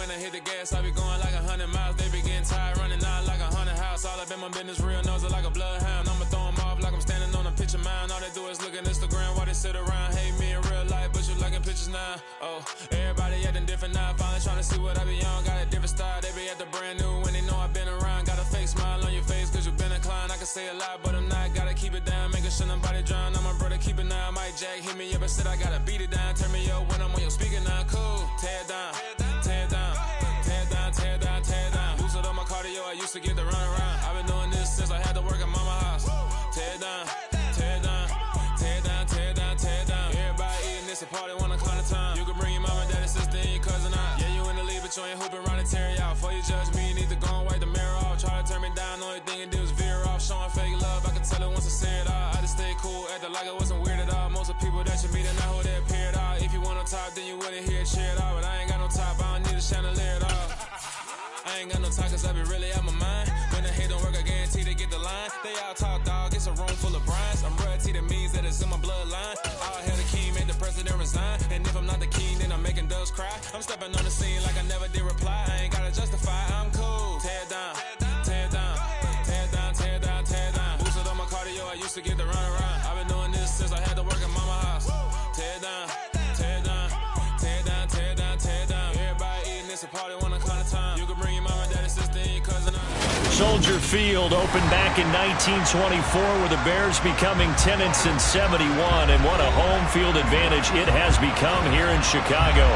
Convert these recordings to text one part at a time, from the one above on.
when I hit the gas, I be going like 100 miles. They be getting tired, running out like 100 house. All up in my business, real nose like a bloodhound. I'ma throw them off like I'm standing on a picture mound. All they do is look at Instagram while they sit around. Hate me in real life, but you liking pictures now. Oh, everybody acting different now. Finally trying to see what I be on. Got a different style, they be at the brand new when they know I've been around. Got a fake smile on your face cause you been inclined. I can say a lot, but I'm not. Gotta keep it down, making sure nobody drown. I'm my brother, keep it now. Mike Jack hit me up and said I gotta beat it down. Turn me up when I'm on your speaker now. Cool, tear it down, tear it down, tear it down, tear it down, tear it down. Boosted up my cardio, I used to get the run around. I've been doing this since I had to work at mama house. Tear it down, tear it down, tear it down, tear it down, tear it down. Everybody eating this, a party, 1 o'clock of time. You can bring your mama, daddy, sister, and your cousin out. Yeah, you in the lead, but you ain't hooping around and tear you out. Before you judge me, you need to go and wipe the mirror off. Try to turn me down, only thing you do is veer off. Showing fake love, I can tell it once I say it all. I just stay cool, acting like it wasn't weird at all. Most of the people that you meet are not who they appear at all. If you want on top, then you wouldn't hear it cheer at all. But I ain't got no top, I don't need a chandelier at all. I ain't got no time cause I be really out my mind. When the hate don't work, I guarantee they get the line. They all talk, dog, it's a room full of brinds. I'm royalty, that means that it's in my bloodline. All hail the king, made the president resign. And if I'm not the king, then I'm making doves cry. I'm stepping on the scene like I never did reply. I ain't gotta justify, I'm cool. Tear it down, tear it down, tear it down, tear it down, tear it down. Boosted on my cardio, I used to get the run around. I've been doing this since I had to work at mama house. Tear it down, tear it down, tear it down, tear it down, tear it down. Everybody eating this, a party, 1 o'clock of time. You can bring your mama, daddy, sister, and your cousin out. Soldier Field opened back in 1924 with the Bears becoming tenants in 71, and what a home field advantage it has become here in Chicago.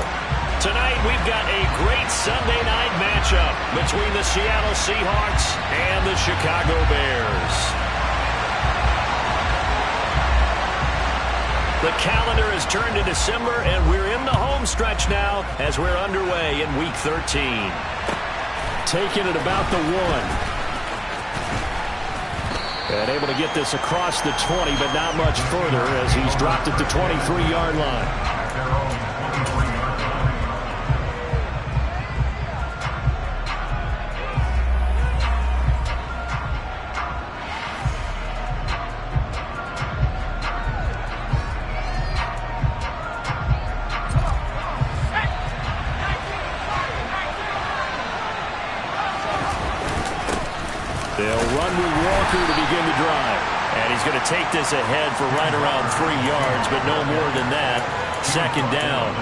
Tonight we've got a great Sunday night matchup between the Seattle Seahawks and the Chicago Bears. The calendar has turned to December, and we're in the home stretch now as we're underway in Week 13. Taking it about the 1. And able to get this across the 20, but not much further as he's dropped at the 23-yard line. They'll run with Walker to begin the drive. And he's going to take this ahead for right around 3 yards, but no more than that. Second down.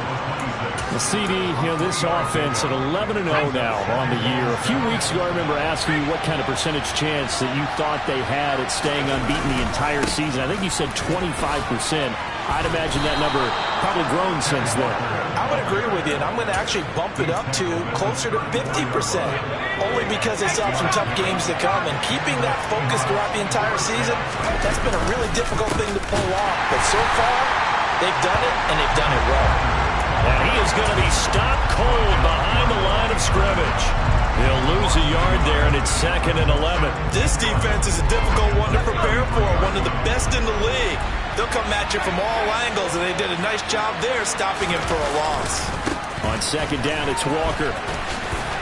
The CD, this offense at 11-0 now on the year. A few weeks ago, I remember asking you what kind of percentage chance that you thought they had at staying unbeaten the entire season. I think you said 25%. I'd imagine that number probably grown since then. I would agree with you, and I'm going to actually bump it up to closer to 50%, only because they still have some tough games to come, and keeping that focus throughout the entire season, that's been a really difficult thing to pull off. But so far, they've done it, and they've done it well. And he is going to be stopped cold behind the line of scrimmage. He'll lose a yard there, and it's 2nd and 11. This defense is a difficult one to prepare for, one of the best in the league. They'll come at you from all angles, and they did a nice job there stopping him for a loss. On 2nd down, it's Walker.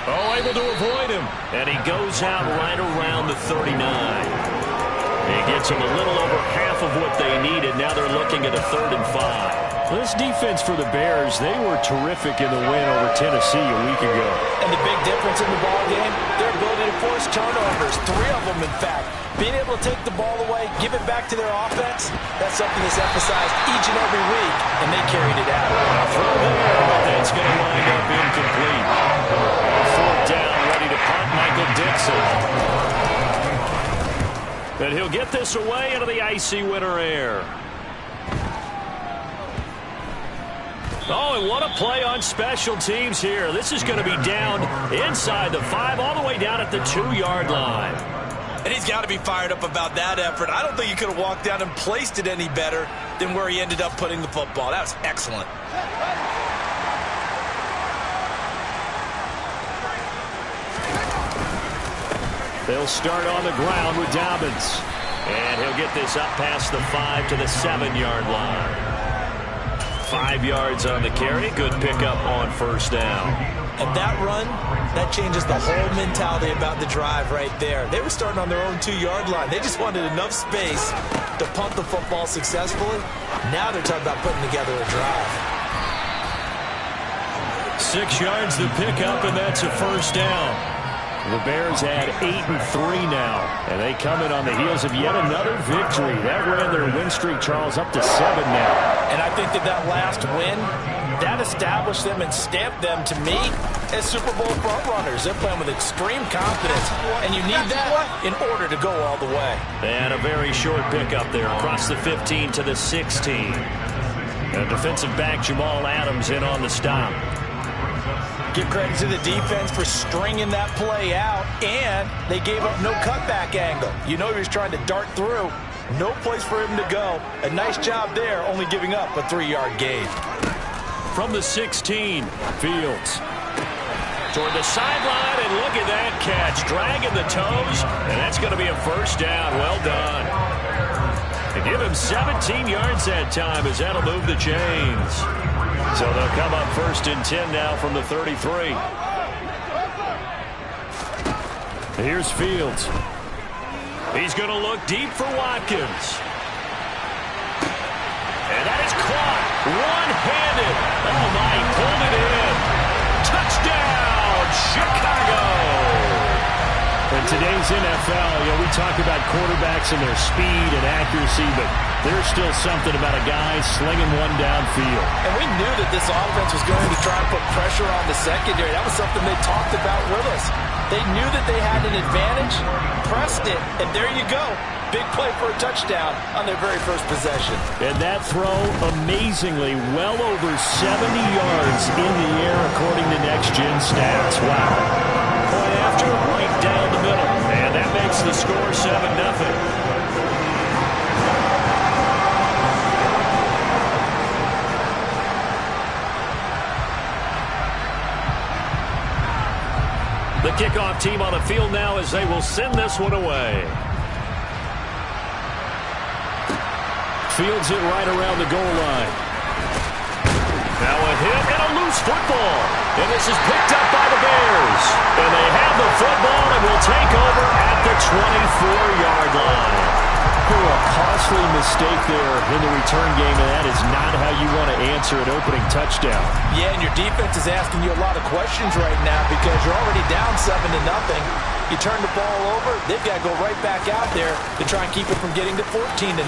Oh, able to avoid him. And he goes out right around the 39. He gets them a little over half of what they needed. Now they're looking at a 3rd and 5. Well, this defense for the Bears, they were terrific in the win over Tennessee a week ago. And the big difference in the ball game, their ability to force turnovers, 3 of them in fact. Being able to take the ball away, give it back to their offense, that's something that's emphasized each and every week, and they carried it out. Throw there, but that's going to wind up incomplete. 4th down, ready to punt, Michael Dixon. And he'll get this away into the icy winter air. Oh, and what a play on special teams here. This is going to be down inside the 5, all the way down at the 2-yard line. And he's got to be fired up about that effort. I don't think he could have walked down and placed it any better than where he ended up putting the football. That was excellent. They'll start on the ground with Dobbins. And he'll get this up past the 5 to the 7-yard line. 5 yards on the carry. Good pickup on 1st down. And that run, that changes the whole mentality about the drive right there. They were starting on their own 2-yard line. They just wanted enough space to punt the football successfully. Now they're talking about putting together a drive. 6 yards the pickup, and that's a first down. The Bears add 8-3 now, and they come in on the heels of yet another victory. That ran their win streak, Charles, up to 7 now. And I think that last win, that established them and stamped them, to me, as Super Bowl frontrunners. They're playing with extreme confidence, and you need that in order to go all the way. And a very short pickup there across the 15 to the 16. And defensive back Jamal Adams in on the stop. Give credit to the defense for stringing that play out, and they gave up no cutback angle. You know he was trying to dart through. No place for him to go. A nice job there, only giving up a 3-yard gain. From the 16, Fields. Toward the sideline, and look at that catch. Dragging the toes, and that's going to be a first down. Well done. And give him 17 yards that time, as that'll move the chains. So they'll come up 1st and 10 now from the 33. Here's Fields. He's going to look deep for Watkins. And that is caught. One-handed. Oh, my, he pulled it in. Touchdown, Chicago. In today's NFL, we talk about quarterbacks and their speed and accuracy, but there's still something about a guy slinging one downfield. And we knew that this offense was going to try and put pressure on the secondary. That was something they talked about with us. They knew that they had an advantage, pressed it, and there you go. Big play for a touchdown on their very first possession. And that throw, amazingly, well over 70 yards in the air, according to Next Gen Stats. Wow. Point after, right down the middle. And that makes the score 7-0. The kickoff team on the field now as they will send this one away. Fields it right around the goal line. Now a hit and a loose football. And this is picked up by the Bears. And they have the football and will take over at the 24-yard line. A costly mistake there in the return game, and that is not how you want to answer an opening touchdown. Yeah, and your defense is asking you a lot of questions right now because you're already down 7-0. You turn the ball over, they've got to go right back out there to try and keep it from getting to 14-0.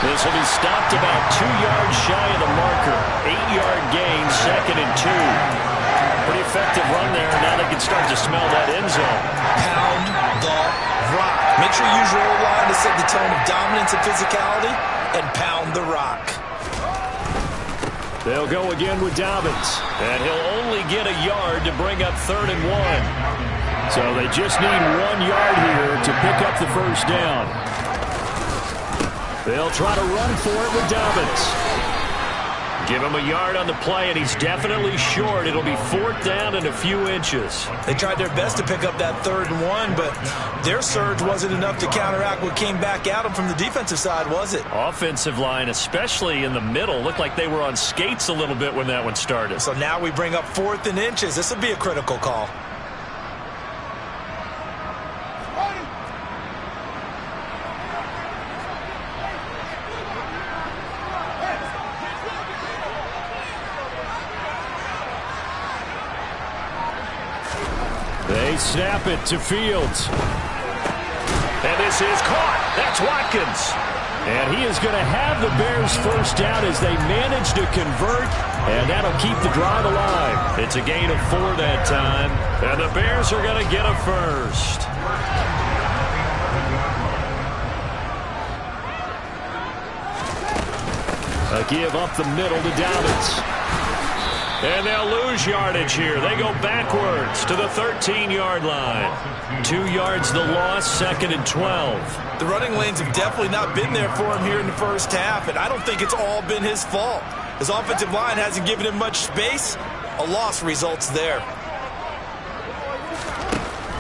This will be stopped about 2 yards shy of the marker. 8-yard gain, 2nd and 2. Pretty effective run there, and now they can start to smell that end zone. Pound the rock. Make sure you use your O-line to set the tone of dominance and physicality, and pound the rock. They'll go again with Dobbins, and he'll only get a yard to bring up 3rd and 1. So they just need 1 yard here to pick up the first down. They'll try to run for it with Dobbins. Give him a yard on the play, and he's definitely short. It'll be 4th down and a few inches. They tried their best to pick up that 3rd and 1, but their surge wasn't enough to counteract what came back at them from the defensive side, was it? Offensive line, especially in the middle, looked like they were on skates a little bit when that one started. So now we bring up 4th and inches. This will be a critical call. They snap it to Fields. And this is caught. That's Watkins. And he is going to have the Bears first down as they manage to convert, and that'll keep the drive alive. It's a gain of 4 that time, and the Bears are going to get a first. A give up the middle to Dobbins. And they'll lose yardage here. They go backwards to the 13-yard line. 2 yards the loss, 2nd and 12. The running lanes have definitely not been there for him here in the first half, and I don't think it's all been his fault. His offensive line hasn't given him much space. A loss results there.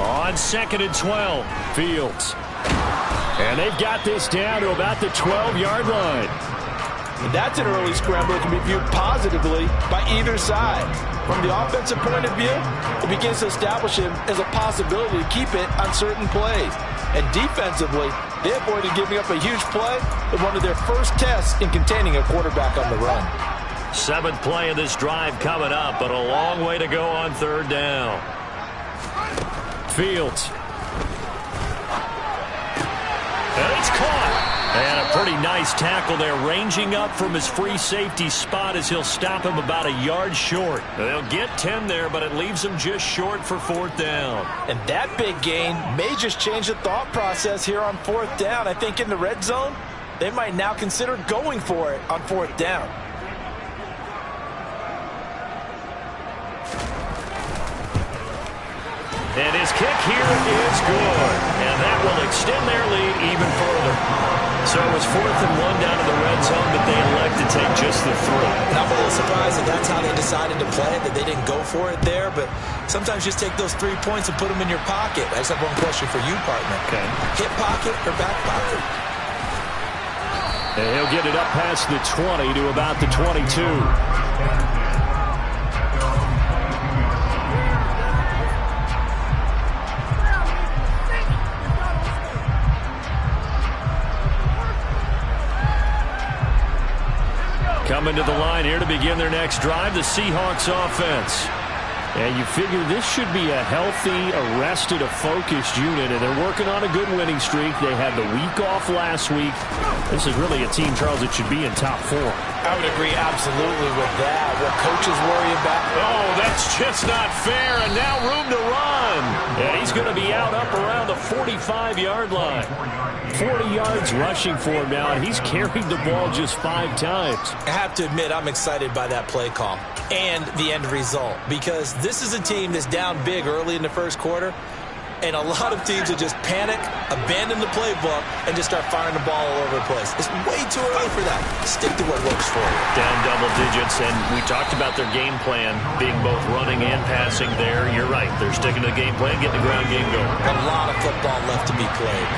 On 2nd and 12, Fields. And they've got this down to about the 12-yard line. And that's an early scramble that can be viewed positively by either side. From the offensive point of view, it begins to establish him as a possibility to keep it on certain plays. And defensively, they avoided giving up a huge play in one of their first tests in containing a quarterback on the run. Seventh play of this drive coming up, but a long way to go on third down. Fields. And it's caught. And a pretty nice tackle there, ranging up from his free safety spot as he'll stop him about a yard short. They'll get 10 there, but it leaves him just short for fourth down. And that big gain may just change the thought process here on fourth down. I think in the red zone, they might now consider going for it on fourth down. And his kick here is good. And that will extend their lead even further. So it was 4th and 1 down in the red zone, but they elect to take just the 3. And I'm a little surprised that that's how they decided to play it, that they didn't go for it there. But sometimes just take those 3 points and put them in your pocket. I just have one question for you, partner. Okay. Hip pocket or back pocket? And he'll get it up past the 20 to about the 22. Coming to the line here to begin their next drive, the Seahawks offense. And you figure this should be a healthy, arrested, a focused unit, and they're working on a good winning streak. They had the week off last week. This is really a team, Charles, that should be in top 4. I would agree absolutely with that. What coaches worry about. Oh, that's just not fair, and now room to run. And he's going to be out up around the 45-yard line. 40 yards rushing for him now, and he's carried the ball just 5 times. I have to admit, I'm excited by that play call and the end result, because this is a team that's down big early in the first quarter, and a lot of teams will just panic, abandon the playbook, and just start firing the ball all over the place. It's way too early for that. Stick to what works for you. Down double digits, and we talked about their game plan being both running and passing there. You're right. They're sticking to the game plan, getting the ground game going. A lot of football left to be played.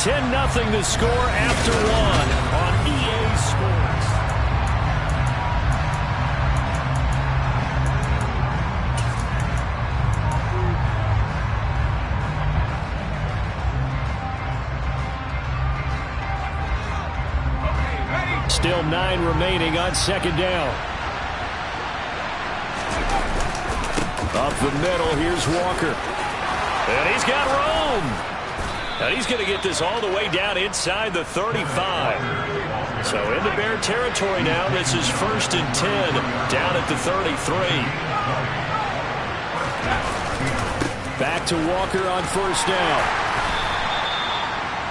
10-0 to score after 1 on EA Sports. Still 9 remaining on second down. Up the middle, here's Walker. And he's got room. And he's going to get this all the way down inside the 35. So into Bear territory now. This is 1st and 10 down at the 33. Back to Walker on first down.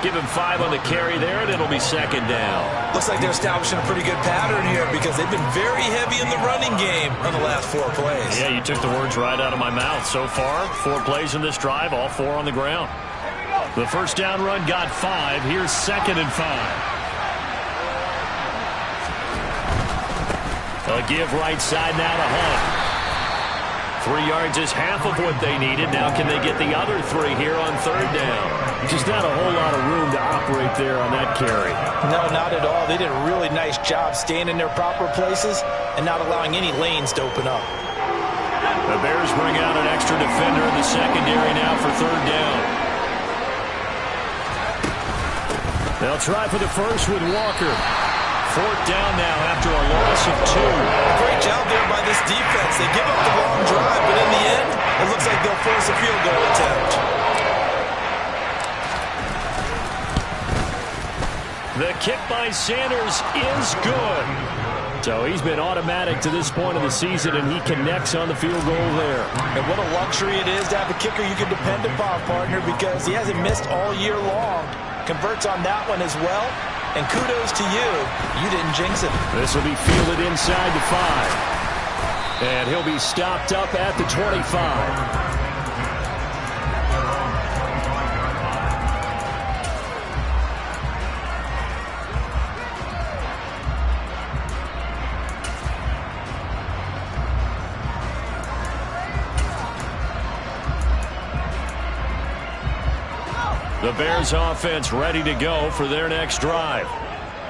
Give him 5 on the carry there, and it'll be second down. Looks like they're establishing a pretty good pattern here, because they've been very heavy in the running game on the last 4 plays. Yeah, you took the words right out of my mouth. So far, 4 plays in this drive, all 4 on the ground. The first down run got 5. Here's 2nd and 5. A give right side now to Hunt. 3 yards is half of what they needed. Now can they get the other 3 here on third down? Just not a whole lot of room to operate there on that carry. No, not at all. They did a really nice job staying in their proper places and not allowing any lanes to open up. The Bears bring out an extra defender in the secondary now for third down. They'll try for the first with Walker. 4th down now after a loss of 2. Great job there by this defense. They give up the long drive, but in the end, it looks like they'll force a field goal attempt. The kick by Sanders is good. So he's been automatic to this point of the season, and he connects on the field goal there. And what a luxury it is to have a kicker you can depend upon, partner, because he hasn't missed all year long. Converts on that one as well. And kudos to you. You didn't jinx it. This will be fielded inside the 5. And he'll be stopped up at the 25. The Bears offense ready to go for their next drive.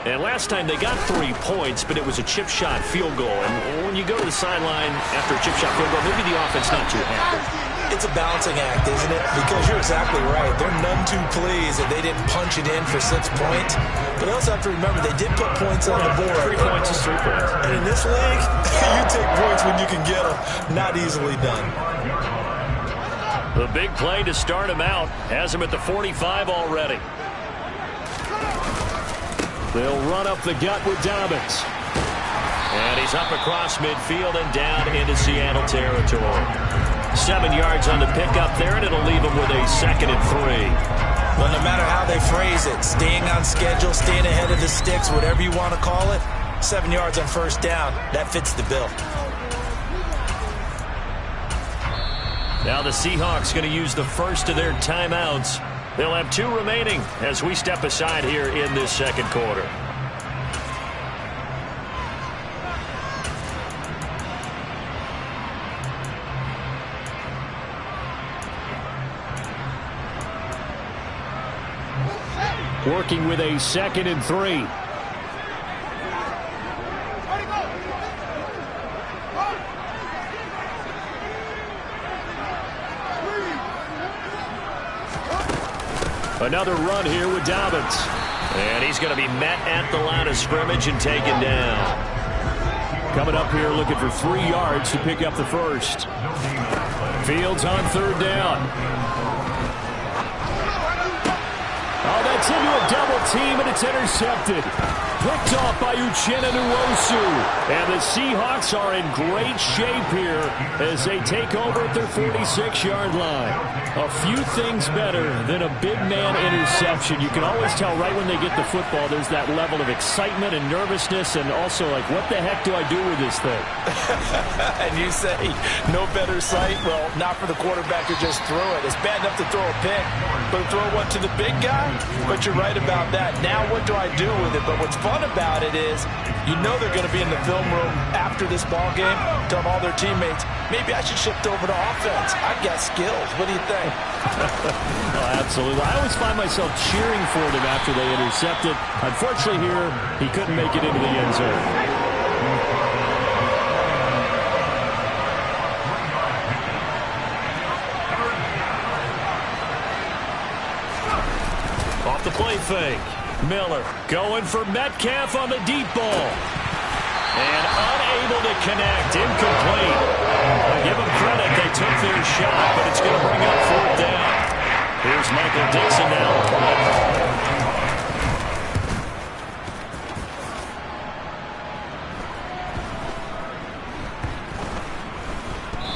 And last time they got 3 points, but it was a chip shot field goal. And when you go to the sideline after a chip shot field goal, maybe the offense not too happy. It's a balancing act, isn't it? Because you're exactly right. They're none too pleased that they didn't punch it in for 6 points. But they also have to remember they did put points on the board. 3 points is 3 points. And in this league, you take points when you can get them. Not easily done. The big play to start him out has him at the 45 already. They'll run up the gut with Dobbins. And he's up across midfield and down into Seattle territory. 7 yards on the pickup there, and it'll leave him with a 2nd and 3. Well, no matter how they phrase it, staying on schedule, staying ahead of the sticks, whatever you want to call it, 7 yards on first down, that fits the bill. Now the Seahawks going to use the first of their timeouts. They'll have 2 remaining as we step aside here in this second quarter. Working with a 2nd and 3. Another run here with Dobbins. And he's going to be met at the line of scrimmage and taken down. Coming up here looking for 3 yards to pick up the first. Fields on 3rd down. Oh, that's into a double team, and it's intercepted. Picked off by Uchenna Nwosu. And the Seahawks are in great shape here as they take over at their 46-yard line. A few things better than a big man interception. You can always tell right when they get the football, there's that level of excitement and nervousness, and also like, what the heck do I do with this thing? And you say, no better sight? Well, not for the quarterback to just throw it. It's bad enough to throw a pick, but to throw one to the big guy? But you're right about that. Now what do I do with it? But what's fun about it is, you know they're going to be in the film room after this ball game, telling all their teammates, maybe I should shift over to offense. I've got skills. What do you think? Oh, absolutely. I always find myself cheering for them after they intercept it. Unfortunately here, he couldn't make it into the end zone. Off the play fake. Miller going for Metcalf on the deep ball. And unable to connect. Incomplete. Give them credit. They took their shot, but it's going to bring up 4th down. Here's Michael Dixon now.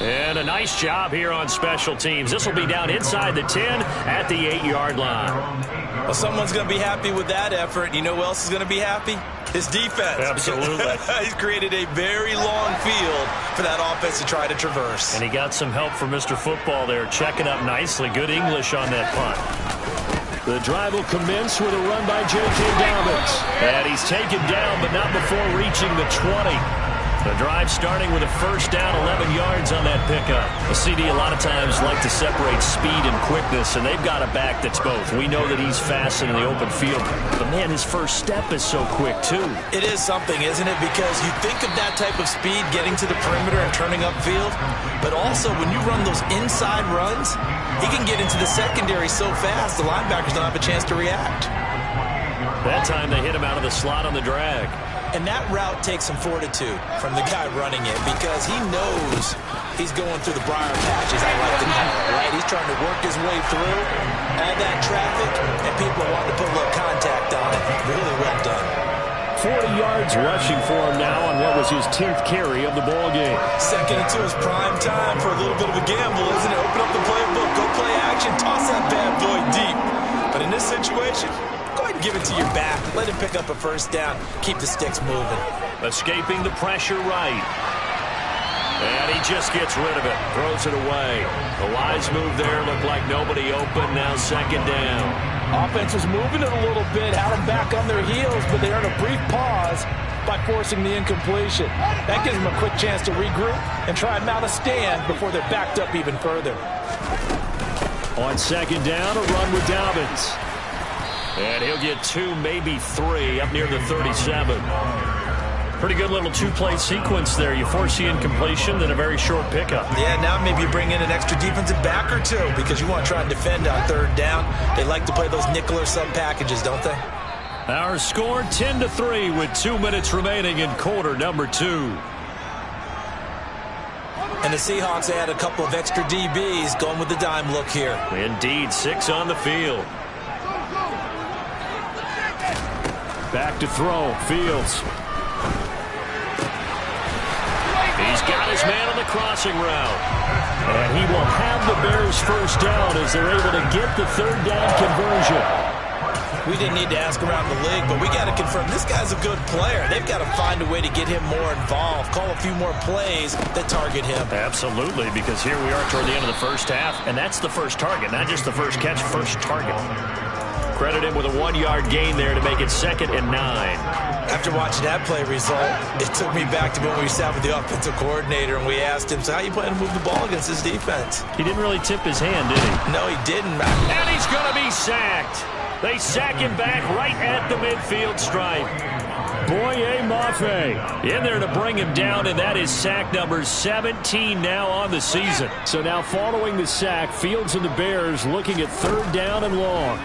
And a nice job here on special teams. This will be down inside the 10 at the 8-yard line. Well, someone's going to be happy with that effort. You know who else is going to be happy? His defense. Absolutely. He's created a very long field for that offense to try to traverse. And he got some help from Mr. Football there, checking up nicely. Good English on that punt. The drive will commence with a run by J.K. Dobbins. And he's taken down, but not before reaching the 20. The drive starting with a first down, 11 yards on that pickup. A CD a lot of times like to separate speed and quickness, and they've got a back that's both. We know that he's fast in the open field, but man, his first step is so quick too. It is something, isn't it? Because you think of that type of speed getting to the perimeter and turning upfield, but also when you run those inside runs, he can get into the secondary so fast the linebackers don't have a chance to react. That time they hit him out of the slot on the drag. And that route takes some fortitude from the guy running it because he knows he's going through the briar patches, I like to call it, right? He's trying to work his way through all that traffic, and people are wanting to put a little contact on it. Really well done. 40 yards rushing for him now on what was his 10th carry of the ball game. 2nd and 2 is prime time for a little bit of a gamble, isn't it? Open up the playbook, go play action, toss that bad boy deep. But in this situation, go ahead and give it to your back. Let him pick up a first down. Keep the sticks moving. Escaping the pressure right. And he just gets rid of it. Throws it away. The wise move there. Looked like nobody open. Now 2nd down. Offense was moving it a little bit. Had them back on their heels, but they earned a brief pause by forcing the incompletion. That gives them a quick chance to regroup and try and mount a stand before they're backed up even further. On 2nd down, a run with Dobbins. And he'll get 2, maybe 3, up near the 37. Pretty good little two-play sequence there. You force the incompletion, then a very short pickup. Yeah, now maybe you bring in an extra defensive back or two because you want to try and defend on third down. They like to play those nickel or sub packages, don't they? Our score 10-3 with 2 minutes remaining in quarter number 2. And the Seahawks add a couple of extra DBs going with the dime look here. Indeed, 6 on the field. Back to throw, Fields. He's got his man on the crossing route. And he will have the Bears first down as they're able to get the third down conversion. We didn't need to ask around the league, but we got to confirm this guy's a good player. They've got to find a way to get him more involved, call a few more plays that target him. Absolutely, because here we are toward the end of the first half, and that's the first target, not just the first catch, first target. Credit him with a 1-yard gain there to make it 2nd and 9. After watching that play result, it took me back to when we sat with the offensive coordinator and we asked him, so how you plan to move the ball against this defense? He didn't really tip his hand, did he? No, he didn't. And he's going to be sacked. They sack him back right at the midfield stripe. Boye Mafe in there to bring him down, and that is sack number 17 now on the season. So now following the sack, Fields and the Bears looking at third down and long.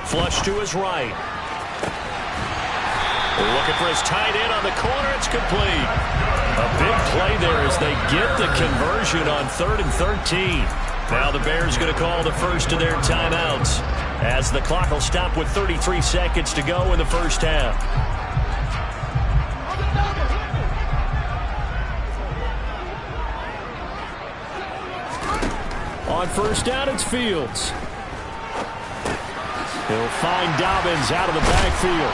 Flush to his right. Looking for his tight end on the corner. It's complete. A big play there as they get the conversion on 3rd and 13. Now the Bears going to call the first of their timeouts as the clock will stop with 33 seconds to go in the first half. On first down, it's Fields. He'll find Dobbins out of the backfield.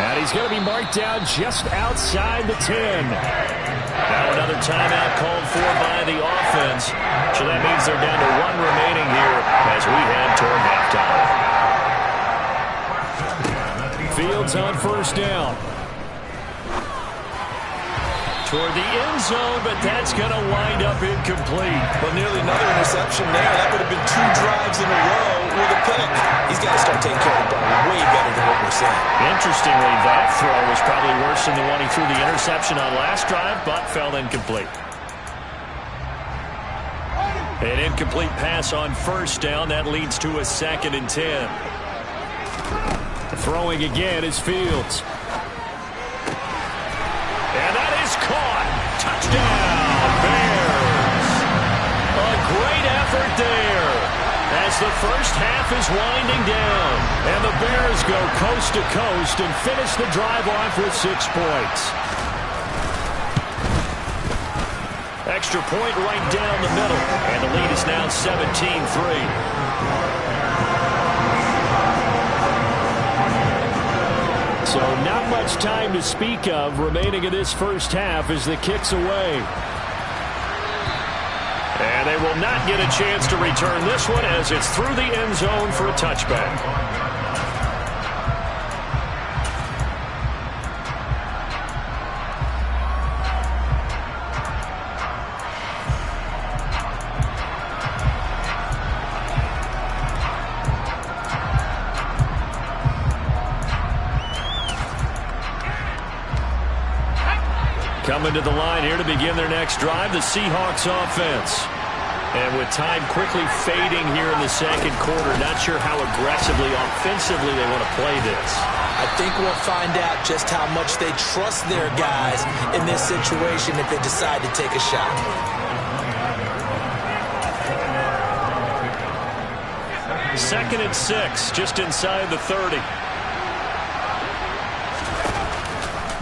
And he's going to be marked down just outside the 10. Now another timeout called for by the offense. So that means they're down to 1 remaining here as we head toward halftime. Fields on first down. Toward the end zone, but that's going to wind up incomplete. But nearly another interception there. That would have been 2 drives in a row with a pick. He's got to start taking care of the ball way better than what we're seeing. Interestingly, that throw was probably worse than the one he threw the interception on last drive, but fell incomplete. An incomplete pass on first down. That leads to a 2nd and 10. Throwing again is Fields. And that is caught. Touchdown, Bears. A great effort there as the first half is winding down. And the Bears go coast to coast and finish the drive off with 6 points. Extra point right down the middle. And the lead is now 17-3. So not much time to speak of remaining in this first half as the kick's away. And they will not get a chance to return this one as it's through the end zone for a touchback. Coming to the line here to begin their next drive, the Seahawks offense. And with time quickly fading here in the second quarter, not sure how aggressively, offensively they want to play this. I think we'll find out just how much they trust their guys in this situation if they decide to take a shot. Second and 6, just inside the 30.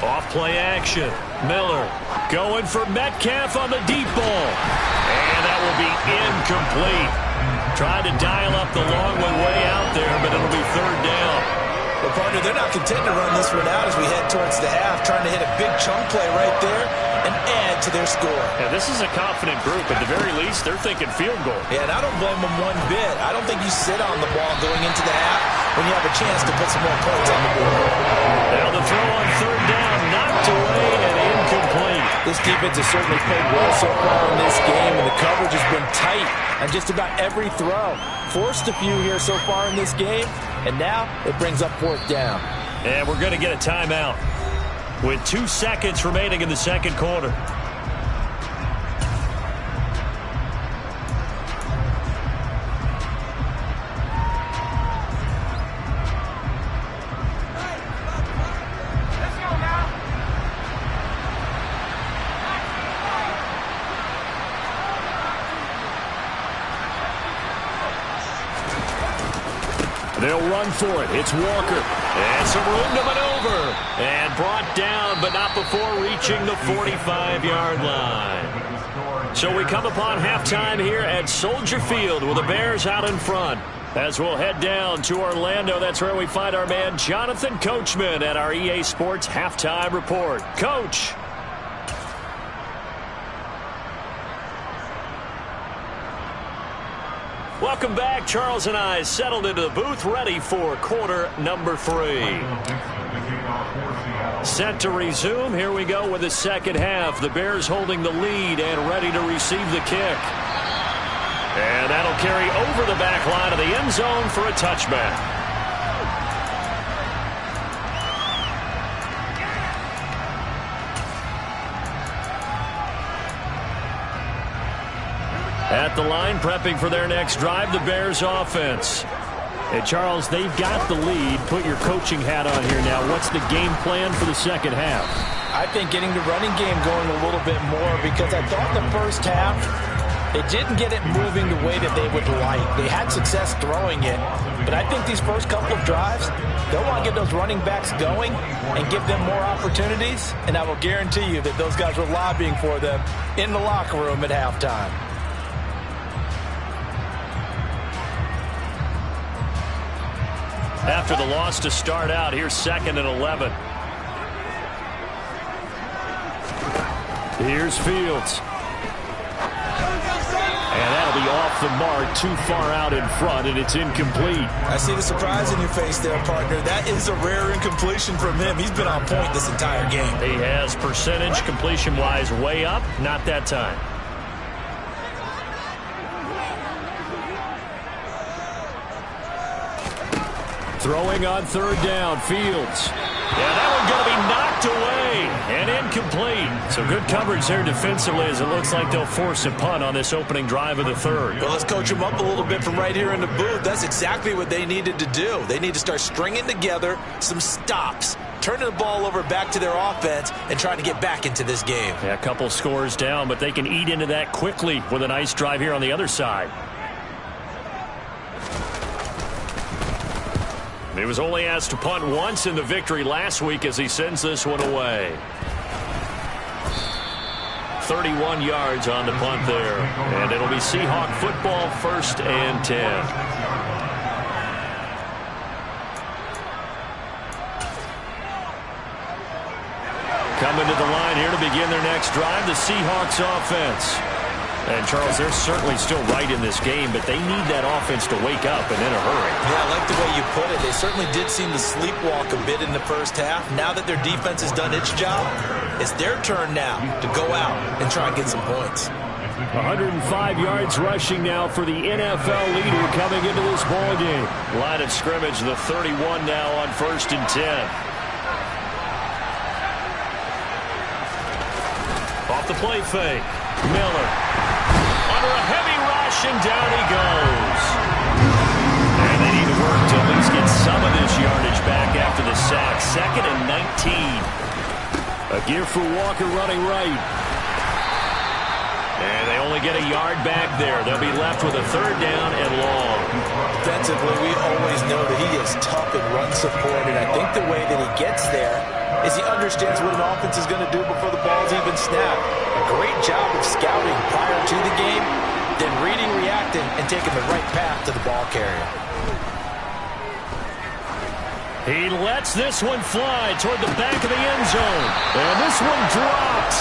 Off play action. Miller going for Metcalf on the deep ball. And that will be incomplete. Trying to dial up the long one way out there, but it'll be third down. Well, partner, they're not content to run this one out as we head towards the half, trying to hit a big chunk play right there and add to their score. Yeah, this is a confident group. At the very least, they're thinking field goal. Yeah, and I don't blame them one bit. I don't think you sit on the ball going into the half when you have a chance to put some more points on the board. Now the throw on third down, knocked away and incomplete. This defense has certainly played well so far in this game, and the coverage has been tight on just about every throw. Forced a few here so far in this game, and now it brings up 4th down. And we're going to get a timeout. with 2 seconds remaining in the second quarter. They'll run for it. It's Walker. And some room to maneuver. And brought down, but not before reaching the 45-yard line. So we come upon halftime here at Soldier Field with the Bears out in front. As we'll head down to Orlando, that's where we find our man Jonathan Coachman at our EA Sports Halftime Report. Coach. Welcome back. Charles and I settled into the booth, ready for quarter number 3. Set to resume. Here we go with the second half. The Bears holding the lead and ready to receive the kick. And that'll carry over the back line of the end zone for a touchback. At the line, prepping for their next drive, the Bears offense. Hey, Charles, they've got the lead. Put your coaching hat on here now. What's the game plan for the second half? I think getting the running game going a little bit more, because I thought the first half, they didn't get it moving the way that they would like. They had success throwing it, but I think these first couple of drives, they'll want to get those running backs going and give them more opportunities, and I will guarantee you that those guys were lobbying for them in the locker room at halftime. After the loss to start out, here's 2nd and 11. Here's Fields. And that'll be off the mark, too far out in front, and it's incomplete. I see the surprise in your face there, partner. That is a rare incompletion from him. He's been on point this entire game. He has percentage completion-wise way up, not that time. Throwing on 3rd down, Fields. Yeah, that one going to be knocked away and incomplete. So good coverage there defensively, as it looks like they'll force a punt on this opening drive of the 3rd. Well, let's coach them up a little bit from right here in the booth. That's exactly what they needed to do. They need to start stringing together some stops, turning the ball over back to their offense, and trying to get back into this game. Yeah, a couple scores down, but they can eat into that quickly with a nice drive here on the other side. He was only asked to punt once in the victory last week as he sends this one away. 31 yards on the punt there. And it'll be Seahawk football, 1st and 10. Coming to the line here to begin their next drive, the Seahawks offense. And, Charles, they're certainly still right in this game, but they need that offense to wake up and in a hurry. Yeah, I like the way you put it. They certainly did seem to sleepwalk a bit in the first half. Now that their defense has done its job, it's their turn now to go out and try and get some points. 105 yards rushing now for the NFL leader coming into this ballgame. Line of scrimmage, the 31 now on 1st and 10. Off the play fake. Miller. Under a heavy rush, and down he goes. And they need to work to at least get some of this yardage back after the sack. 2nd and 19. A gear for Walker running right. And they only get a yard back there. They'll be left with a 3rd down and long. Defensively, we always know that he is tough in run support, and I think the way that he gets there is he understands what an offense is going to do before the ball's even snapped. A great job of scouting prior to the game, then reading, reacting, and taking the right path to the ball carrier. He lets this one fly toward the back of the end zone. And this one dropped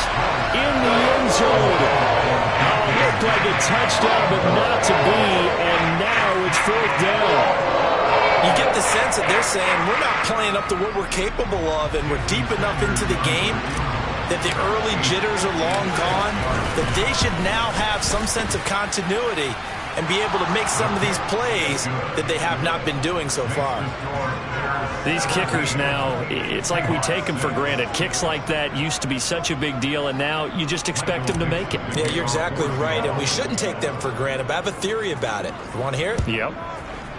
in the end zone. Oh, it looked like a touchdown, but not to be. And now it's 4th down. You get the sense that they're saying we're not playing up to what we're capable of, and we're deep enough into the game that the early jitters are long gone, that they should now have some sense of continuity and be able to make some of these plays that they have not been doing so far. These kickers now, it's like we take them for granted. Kicks like that used to be such a big deal, and now you just expect them to make it. Yeah, you're exactly right, and we shouldn't take them for granted, but I have a theory about it. You want to hear it? Yep.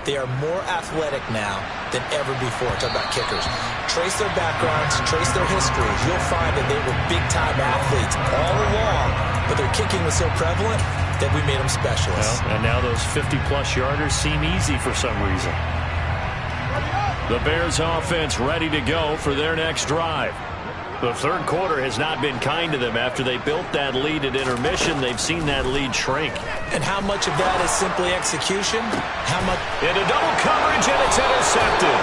They are more athletic now than ever before. Talk about kickers. Trace their backgrounds, trace their histories. You'll find that they were big-time athletes all along, but their kicking was so prevalent that we made them specialists. Well, and now those 50-plus yarders seem easy for some reason. The Bears offense ready to go for their next drive. The third quarter has not been kind to them. After they built that lead at intermission, they've seen that lead shrink. And how much of that is simply execution? How much? Into double coverage, and it's intercepted.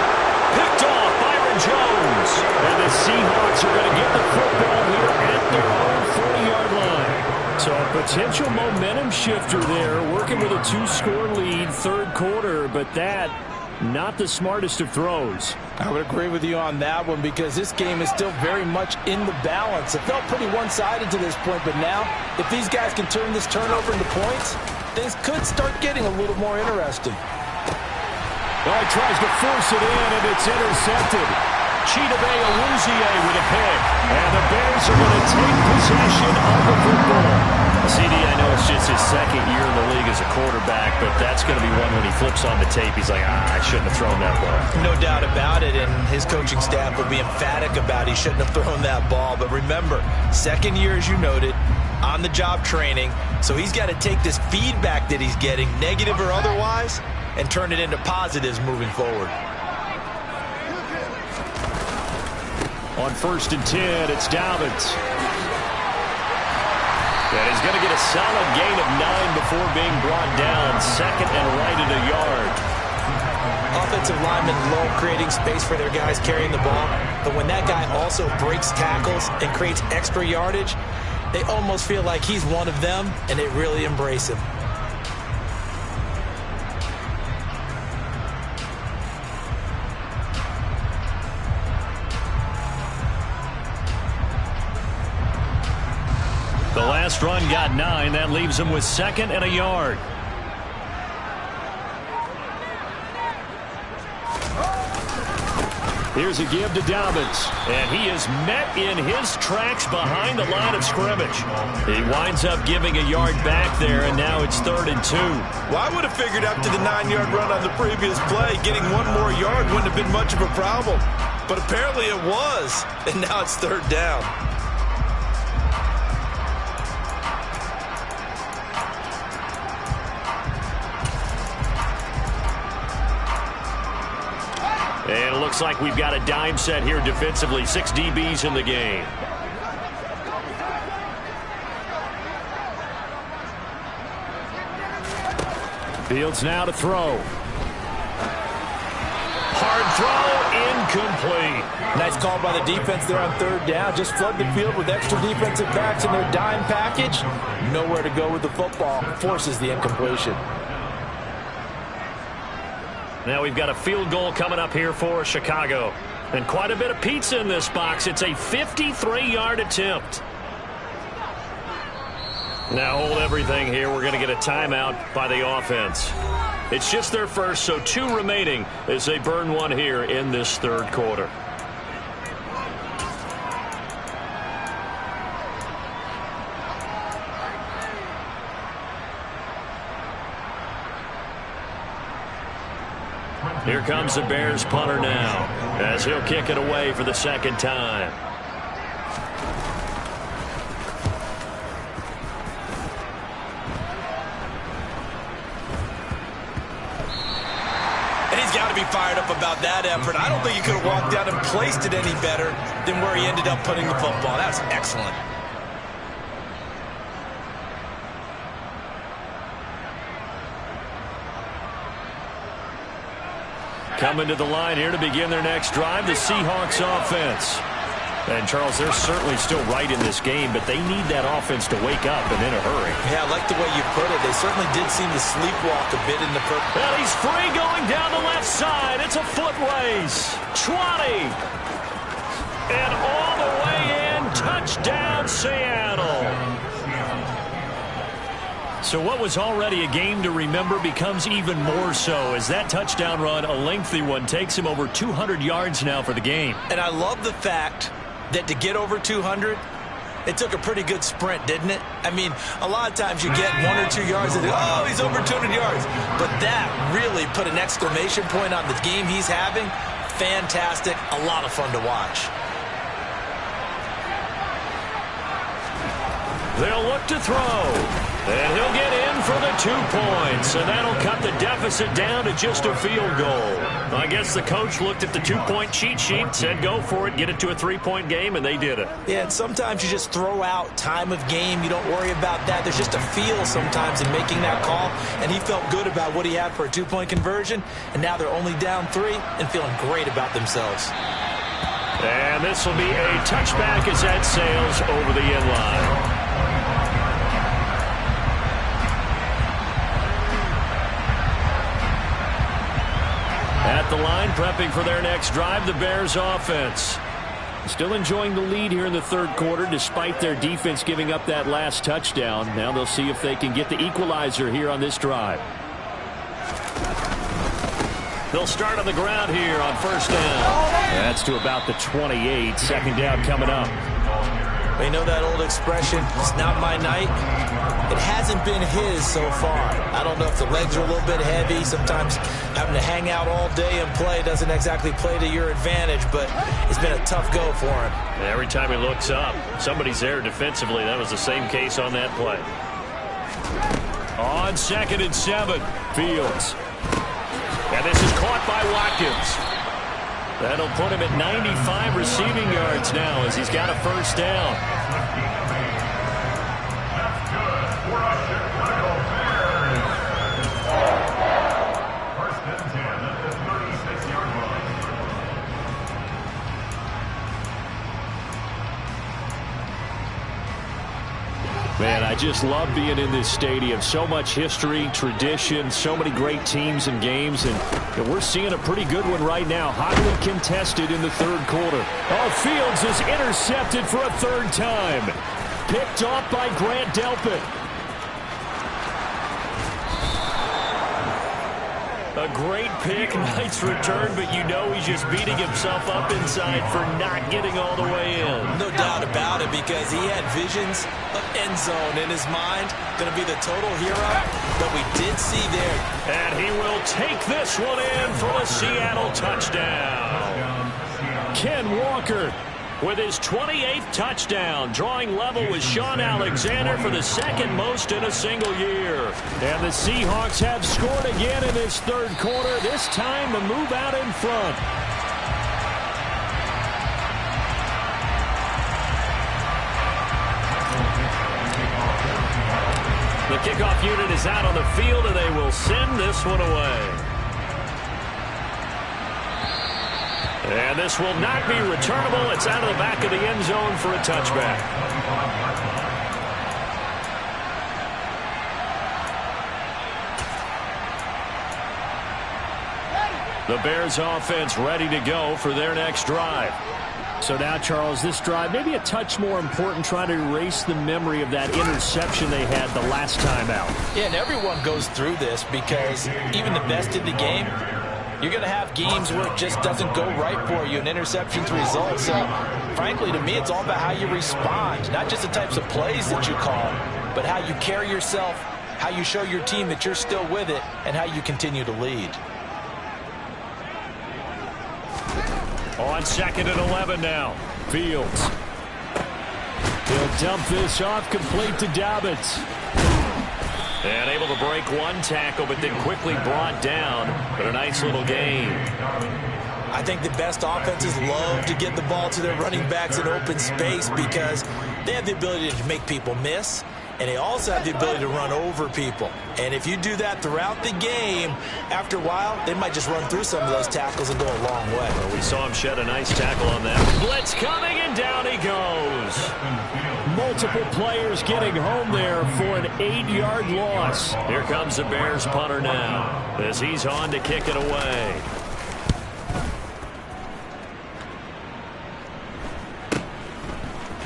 Picked off Byron Jones. And the Seahawks are going to get the football here at their own 40-yard line. So a potential momentum shifter there, working with a 2-score lead, third quarter, but that not the smartest of throws. I would agree with you on that one because this game is still very much in the balance. It felt pretty one-sided to this point, but now if these guys can turn this turnover into points, things could start getting a little more interesting. Oh, he tries to force it in, and it's intercepted. Chidobe Awuzie with a pick. And the Bears are going to take possession of the football. CD, I know it's just his second year in the league as a quarterback, but that's going to be one when he flips on the tape. He's like, I shouldn't have thrown that ball. No doubt about it, and his coaching staff will be emphatic about he shouldn't have thrown that ball. But remember, second year, as you noted, on-the-job training, so he's got to take this feedback that he's getting, negative or otherwise, and turn it into positives moving forward. On 1st and 10, it's Dobbins. And he's going to get a solid gain of 9 before being brought down. Second and right at a yard. Offensive linemen love creating space for their guys carrying the ball. But when that guy also breaks tackles and creates extra yardage, they almost feel like he's one of them, and they really embrace him. The last run got 9. That leaves him with 2nd and a yard. Here's a give to Dobbins. And he is met in his tracks behind the line of scrimmage. He winds up giving a yard back there, and now it's 3rd and 2. Well, I would have figured after the 9-yard run on the previous play, getting one more yard wouldn't have been much of a problem. But apparently it was, and now it's 3rd down. And it looks like we've got a dime set here defensively. 6 DBs in the game. Fields now to throw. Hard throw, incomplete. Nice call by the defense there on 3rd down. Just flood the field with extra defensive backs in their dime package. Nowhere to go with the football. Forces the incompletion. Now we've got a field goal coming up here for Chicago. And quite a bit of pizza in this box. It's a 53-yard attempt. Now hold everything here. We're going to get a timeout by the offense. It's just their first, so 2 remaining as they burn one here in this 3rd quarter. Here comes the Bears punter now as he'll kick it away for the 2nd time. And he's got to be fired up about that effort. I don't think he could have walked down and placed it any better than where he ended up putting the football. That's excellent. Coming to the line here to begin their next drive, the Seahawks offense. And, Charles, they're certainly still right in this game, but they need that offense to wake up and in a hurry. Yeah, I like the way you put it. They certainly did seem to sleepwalk a bit in the first. And he's free going down the left side. It's a foot race. 20. And all the way in. Touchdown, Seattle. So what was already a game to remember becomes even more so as that touchdown run, a lengthy one, takes him over 200 yards now for the game. And I love the fact that to get over 200, it took a pretty good sprint, didn't it? I mean, a lot of times you get 1 or 2 yards and, oh, he's over 200 yards. But that really put an exclamation point on the game he's having. Fantastic. A lot of fun to watch. They'll look to throw. And he'll get in for the 2 points. And that'll cut the deficit down to just a field goal. I guess the coach looked at the 2-point cheat sheet, said go for it, get it to a 3-point game, and they did it. Yeah, and sometimes you just throw out time of game. You don't worry about that. There's just a feel sometimes in making that call. And he felt good about what he had for a 2-point conversion. And now they're only down 3 and feeling great about themselves. And this will be a touchback as that sails over the end line. At the line, prepping for their next drive, the Bears offense. Still enjoying the lead here in the third quarter, despite their defense giving up that last touchdown. Now they'll see if they can get the equalizer here on this drive. They'll start on the ground here on first down. That's to about the 28. Second down coming up. You know that old expression, it's not my night? It hasn't been his so far. I don't know if the legs are a little bit heavy. Sometimes having to hang out all day and play doesn't exactly play to your advantage, but it's been a tough go for him. Every time he looks up, somebody's there defensively. That was the same case on that play. On 2nd and 7, Fields. And this is caught by Watkins. That'll put him at 95 receiving yards now as he's got a first down. Man, I just love being in this stadium. So much history, tradition, so many great teams and games, and we're seeing a pretty good one right now. Hotly contested in the third quarter. Oh, Fields is intercepted for a third time. Picked off by Grant Delpit. A great pick, nice return, but you know he's just beating himself up inside for not getting all the way in. No doubt about it, because he had visions of end zone in his mind. Going to be the total hero, but we did see there. And he will take this one in for the Seattle touchdown. Ken Walker with his 28th touchdown, drawing level with Sean Alexander for the second most in a single year. And the Seahawks have scored again in this third quarter, this time to move out in front. The kickoff unit is out on the field, and they will send this one away. And this will not be returnable. It's out of the back of the end zone for a touchback. The Bears offense ready to go for their next drive. So now, Charles, this drive maybe a touch more important, trying to erase the memory of that interception they had the last time out. Yeah, and everyone goes through this because even the best in the game, you're going to have games where it just doesn't go right for you, and interceptions result. So, frankly, to me, it's all about how you respond, not just the types of plays that you call, but how you carry yourself, how you show your team that you're still with it, and how you continue to lead. On 2nd and 11 now, Fields. He'll dump this off, complete to Dobbins. And able to break one tackle, but then quickly brought down. But a nice little gain. I think the best offenses love to get the ball to their running backs in open space because they have the ability to make people miss, and they also have the ability to run over people. And if you do that throughout the game, after a while, they might just run through some of those tackles and go a long way. Well, we saw him shed a nice tackle on that. Blitz coming, and down he goes. Multiple players getting home there for an 8-yard loss. Here comes the Bears punter now as he's on to kick it away.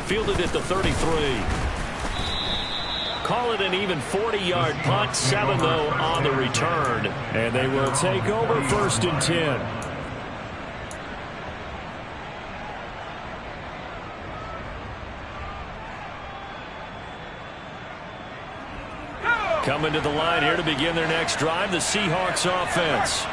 Fielded at the 33. Call it an even 40-yard punt, 7 though on the return. And they will take over 1st and 10. Coming to the line here to begin their next drive, the Seahawks offense.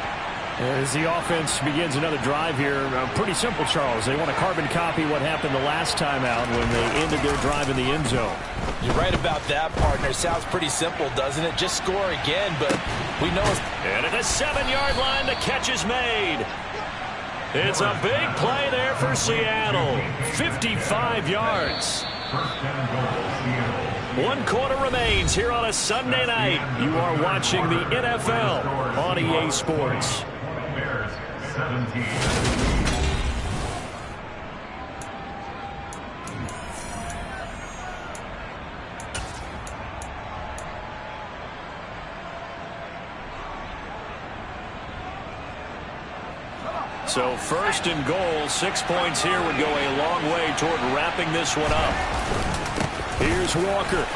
As the offense begins another drive here, pretty simple, Charles. They want to carbon copy what happened the last time out when they ended their drive in the end zone. You're right about that, partner. Sounds pretty simple, doesn't it? Just score again, but we know it's... And at the 7-yard line, the catch is made. It's a big play there for Seattle. 55 yards. 1 quarter remains here on a Sunday night. You are watching the NFL on EA Sports. So 1st and goal, 6 points here would go a long way toward wrapping this one up. Here's Walker.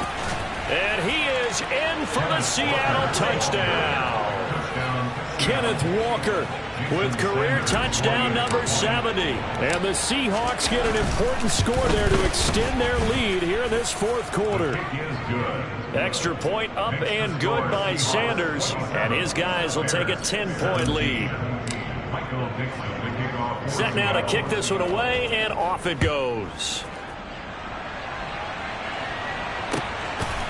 And he is in for the Seattle touchdown. Kenneth Walker with career touchdown number 70. And the Seahawks get an important score there to extend their lead here in this 4th quarter. Extra point up and good by Sanders. And his guys will take a 10-point lead. Set now to kick this one away, and off it goes.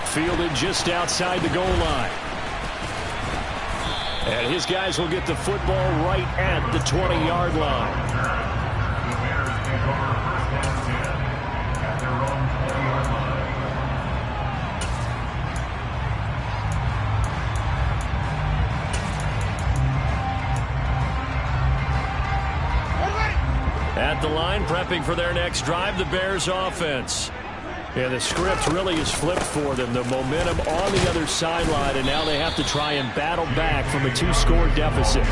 Fielded just outside the goal line. And his guys will get the football right at the 20-yard line. At the line, prepping for their next drive, the Bears offense. Yeah, the script really is flipped for them. The momentum on the other sideline, and now they have to try and battle back from a 2-score deficit.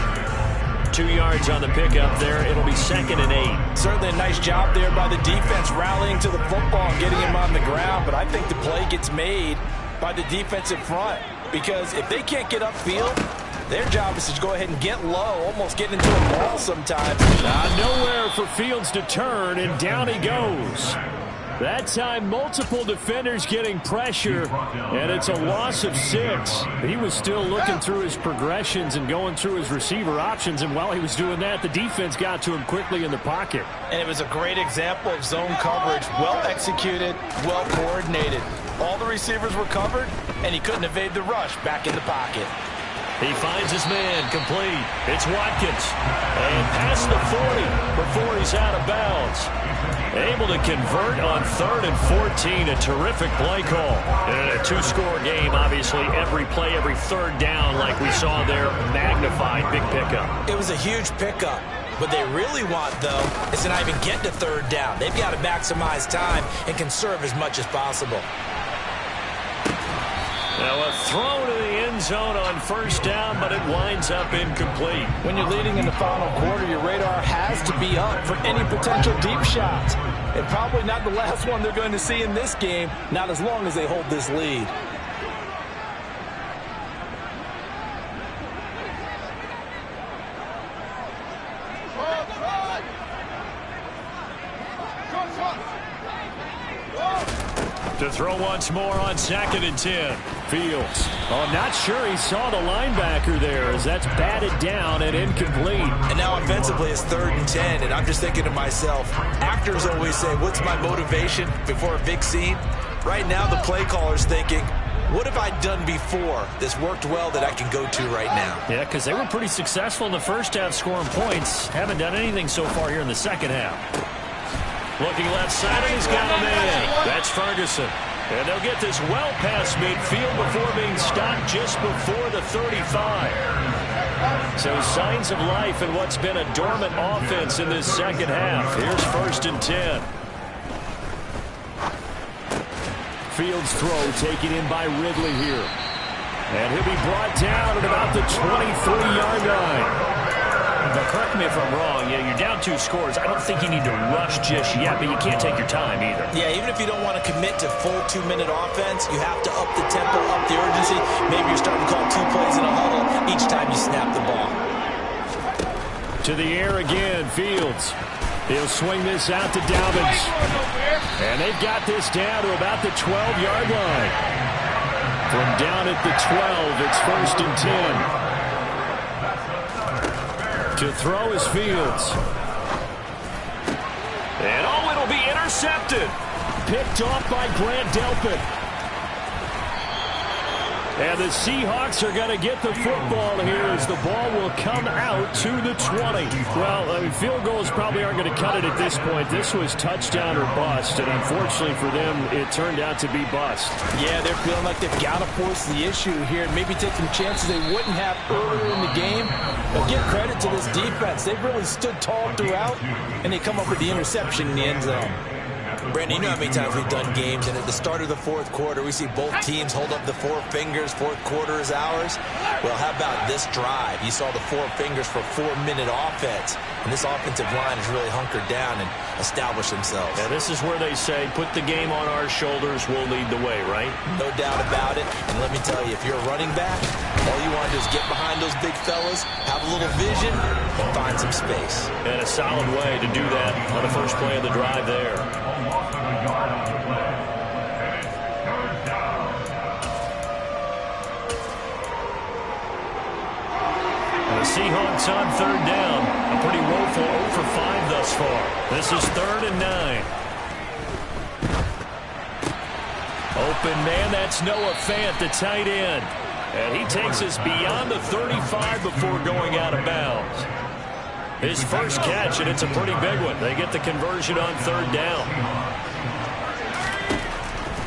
2 yards on the pickup there. It'll be 2nd and 8. Certainly a nice job there by the defense rallying to the football and getting him on the ground, but I think the play gets made by the defensive front because if they can't get upfield, their job is to go ahead and get low, almost get into a ball sometimes. Nowhere for Fields to turn, and down he goes. That time, multiple defenders getting pressure, and it's a loss of 6. He was still looking through his progressions and going through his receiver options, and while he was doing that, the defense got to him quickly in the pocket. And it was a great example of zone coverage, well executed, well coordinated. All the receivers were covered, and he couldn't evade the rush back in the pocket. He finds his man complete. It's Watkins. And past the 40 before he's out of bounds. Able to convert on 3rd and 14. A terrific play call. And in a 2-score game, obviously, every play, every 3rd down, like we saw there, magnified. Big pickup. It was a huge pickup. What they really want, though, is to not even get to 3rd down. They've got to maximize time and conserve as much as possible. Now a throw to the end zone on 1st down, but it winds up incomplete. When you're leading in the final quarter, your radar has to be up for any potential deep shots. And probably not the last one they're going to see in this game, not as long as they hold this lead. To throw once more on 2nd and 10. Fields. Oh, I'm not sure he saw the linebacker there as that's batted down and incomplete. And now offensively it's 3rd and 10, and I'm just thinking to myself, actors always say, what's my motivation before a big scene? Right now the play caller's thinking, what have I done before that's worked well that I can go to right now? Yeah, because they were pretty successful in the first half scoring points. Haven't done anything so far here in the second half. Looking left side, and he's got a man. That's Ferguson. And they'll get this well past midfield before being stopped just before the 35. So signs of life in what's been a dormant offense in this second half. Here's 1st and 10. Fields throw taken in by Ridley here. And he'll be brought down at about the 23-yard line. But correct me if I'm wrong, you're down 2 scores. I don't think you need to rush just yet, but you can't take your time either. Yeah, even if you don't want to commit to full 2-minute offense, you have to up the tempo, up the urgency. Maybe you're starting to call 2 plays in a huddle each time you snap the ball. To the air again, Fields. He'll swing this out to Dobbins. And they've got this down to about the 12-yard line. From down at the 12, it's 1st and 10. To throw is Fields. And it'll be intercepted. Picked off by Grant Delpit. And the Seahawks are going to get the football here as the ball will come out to the 20. Well, field goals probably aren't going to cut it at this point. This was touchdown or bust, and unfortunately for them, it turned out to be bust. Yeah, they're feeling like they've got to force the issue here and maybe take some chances they wouldn't have earlier in the game. But give credit to this defense. They've really stood tall throughout, and they come up with the interception in the end zone. Brandon, you know how many times we've done games, and at the start of the 4th quarter, we see both teams hold up the 4 fingers, 4th quarter is ours. Well, how about this drive? You saw the 4 fingers for 4-minute offense, and this offensive line has really hunkered down and established themselves. Yeah, this is where they say, put the game on our shoulders, we'll lead the way, right? No doubt about it, and let me tell you, if you're a running back, all you want to do is get behind those big fellas, have a little vision, and find some space. And a solid way to do that on the first play of the drive there. The Seahawks on 3rd down. A pretty woeful 0 for 5 thus far. This is 3rd and 9. Open man, that's Noah Fant, the tight end. And he takes us beyond the 35 before going out of bounds. His first catch, and it's a pretty big one. They get the conversion on 3rd down.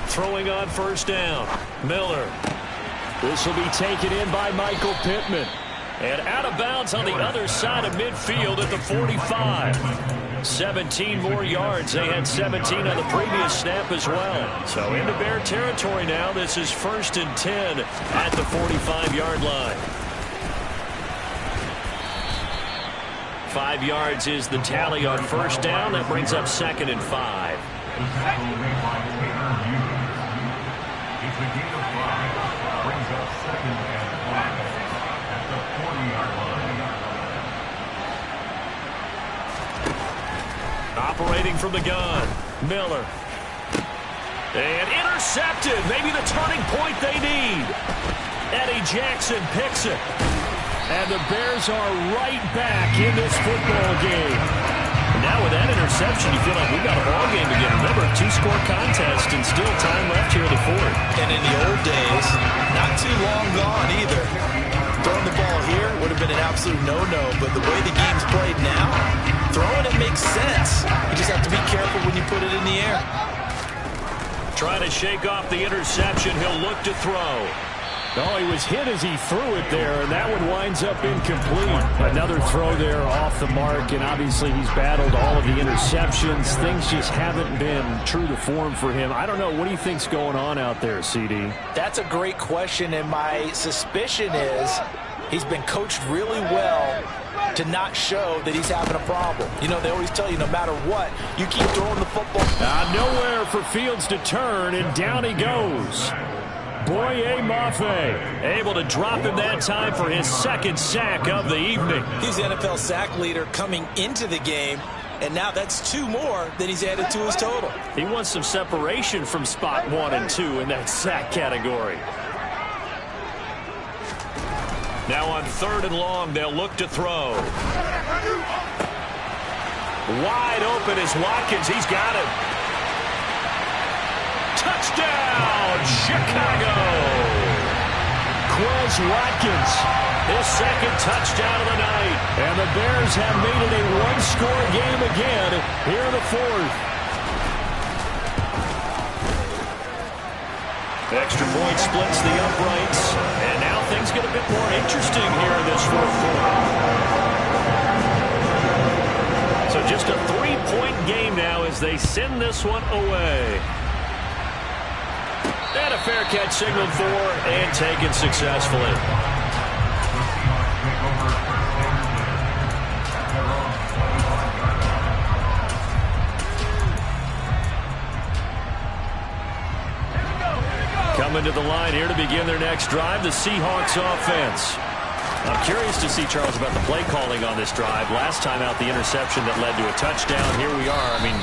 Throwing on 1st down. Miller. This will be taken in by Michael Pittman. And out of bounds on the other side of midfield at the 45. 17 more yards. They had 17 on the previous snap as well. So into Bear territory now. This is 1st and 10 at the 45-yard line. 5 yards is the tally on 1st down. That brings up 2nd and 5. Operating from the gun, Miller. And intercepted. Maybe the turning point they need. Eddie Jackson picks it. And the Bears are right back in this football game. Now with that interception, you feel like we've got a ball game again. Remember, 2-score contest and still time left here in the 4th. And in the old days, not too long gone either. Throwing the ball here would have been an absolute no-no, but the way the game's played now, throwing it makes sense. You just have to be careful when you put it in the air. Trying to shake off the interception. He'll look to throw. Oh, he was hit as he threw it there, and that one winds up incomplete. Another throw there off the mark, and obviously he's battled all of the interceptions. Things just haven't been true to form for him. I don't know. What do you think's going on out there, CD? That's a great question, and my suspicion is he's been coached really well to not show that he's having a problem. You know, they always tell you no matter what, you keep throwing the football. Nowhere for Fields to turn, and down he goes. Boye Mafe able to drop him that time for his 2nd sack of the evening. He's the NFL sack leader coming into the game, and now that's 2 more than he's added to his total. He wants some separation from spot 1 and 2 in that sack category. Now on 3rd and long, they'll look to throw. Wide open is Watkins. He's got it. Touchdown, Chicago! Quez Watkins. His 2nd touchdown of the night. And the Bears have made it a 1-score game again here in the 4th. Extra point splits the uprights. And now things get a bit more interesting here in this 4th quarter. So just a 3-point game now as they send this one away. And a fair catch signaled for and taken successfully. to the line here to begin their next drive, the Seahawks offense. I'm curious to see, Charles, about the play calling on this drive. Last time out, the interception that led to a touchdown. Here we are. I mean,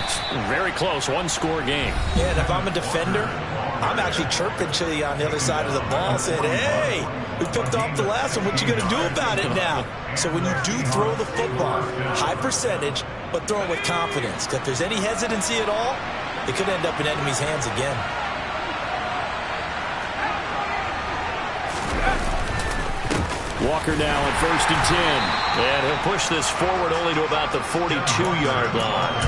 very close, one-score game. Yeah, and if I'm a defender, I'm actually chirping to you on the other side of the ball, saying, hey, we picked off the last one. What you going to do about it now? So when you do throw the football, high percentage, but throw it with confidence. Because if there's any hesitancy at all, it could end up in enemy's hands again. Walker now on 1st and 10. And he'll push this forward only to about the 42-yard line.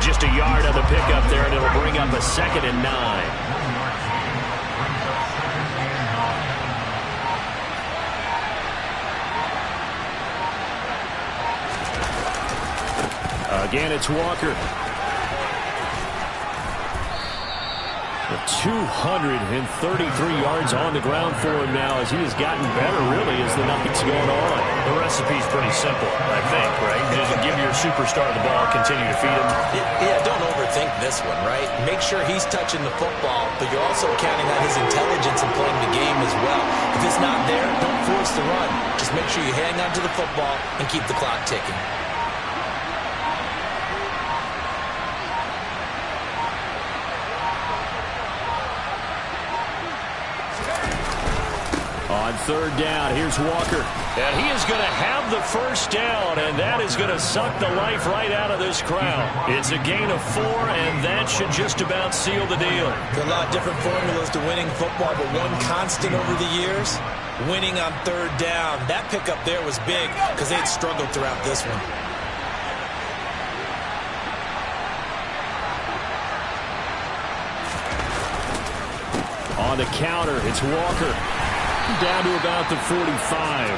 Just a yard on the pickup there, and it'll bring up a 2nd and 9. Again, it's Walker. 233 yards on the ground for him now as he has gotten better, really, as the night's going on. The recipe's pretty simple, I think, right? Just give your superstar the ball, continue to feed him. Yeah, don't overthink this one, right? Make sure he's touching the football, but you're also counting on his intelligence in playing the game as well. If it's not there, don't force the run. Just make sure you hang on to the football and keep the clock ticking. On 3rd down, here's Walker. And he is going to have the first down, and that is going to suck the life right out of this crowd. It's a gain of 4, and that should just about seal the deal. There are a lot of different formulas to winning football, but one constant over the years, winning on 3rd down. That pickup there was big because they'd struggled throughout this one. On the counter, it's Walker. Down to about the 45.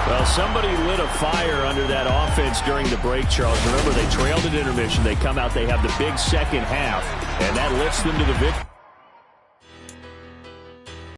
Well, somebody lit a fire under that offense during the break, Charles. Remember, they trailed at intermission. They come out, they have the big second half, and that lifts them to the victory.